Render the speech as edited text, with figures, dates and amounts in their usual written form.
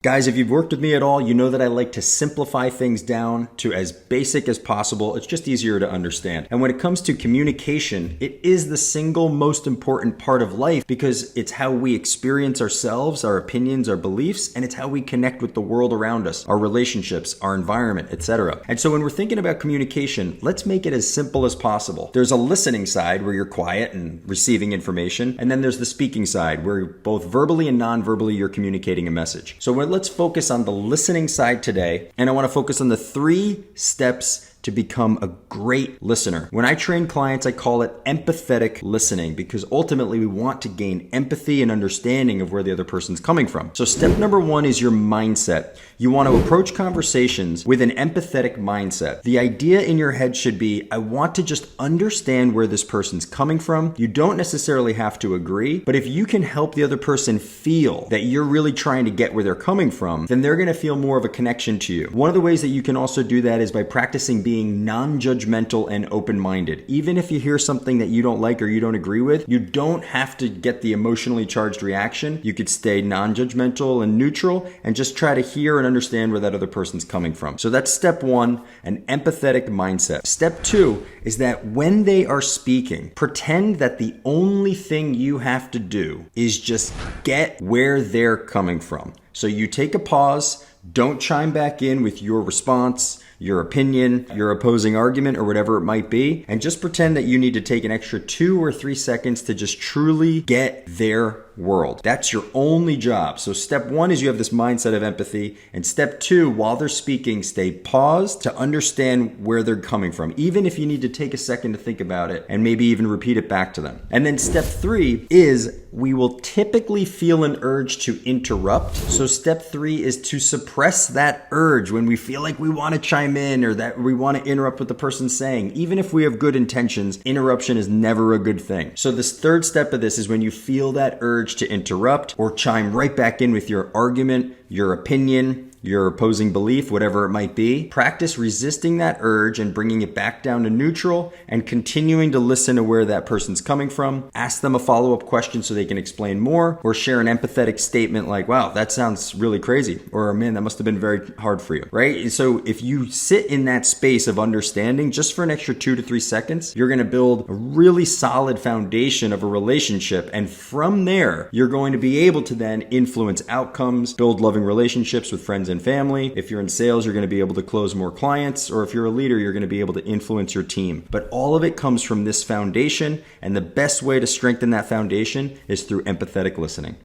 Guys, if you've worked with me at all, you know that I like to simplify things down to as basic as possible. It's just easier to understand. And when it comes to communication, it is the single most important part of life because it's how we experience ourselves, our opinions, our beliefs, and it's how we connect with the world around us, our relationships, our environment, etc. And so when we're thinking about communication, let's make it as simple as possible. There's a listening side where you're quiet and receiving information, and then there's the speaking side where both verbally and non-verbally you're communicating a message. So let's focus on the listening side today, and I want to focus on the 3 steps to become a great listener. When I train clients, I call it empathetic listening because ultimately we want to gain empathy and understanding of where the other person's coming from. So step number 1 is your mindset. You want to approach conversations with an empathetic mindset. The idea in your head should be, I want to just understand where this person's coming from. You don't necessarily have to agree, but if you can help the other person feel that you're really trying to get where they're coming from, then they're going to feel more of a connection to you. One of the ways that you can also do that is by practicing being non-judgmental and open-minded. Even if you hear something that you don't like or you don't agree with, you don't have to get the emotionally charged reaction. You could stay non-judgmental and neutral and just try to hear and understand where that other person's coming from. So that's step 1, an empathetic mindset. Step 2 is that when they are speaking, pretend that the only thing you have to do is just get where they're coming from. So you take a pause, don't chime back in with your response, your opinion, your opposing argument, or whatever it might be, and just pretend that you need to take an extra 2 or 3 seconds to just truly get their world. That's your only job. So step 1 is you have this mindset of empathy, and step 2, while they're speaking, stay paused to understand where they're coming from, even if you need to take a second to think about it and maybe even repeat it back to them. And then step 3 is we will typically feel an urge to interrupt. So step 3 is to suppress that urge when we feel like we want to chime in or that we want to interrupt what the person's saying. Even if we have good intentions, interruption is never a good thing. So this 3rd step of this is when you feel that urge to interrupt or chime right back in with your argument, your opinion, your opposing belief, whatever it might be. Practice resisting that urge and bringing it back down to neutral and continuing to listen to where that person's coming from. Ask them a follow-up question so they can explain more, or share an empathetic statement like, wow, that sounds really crazy, or man, that must have been very hard for you, right? So if you sit in that space of understanding just for an extra 2 to 3 seconds, you're going to build a really solid foundation of a relationship. And from there, you're going to be able to then influence outcomes, build loving relationships with friends and family. If you're in sales, you're going to be able to close more clients, or if you're a leader, you're going to be able to influence your team. But all of it comes from this foundation, and the best way to strengthen that foundation is through empathetic listening.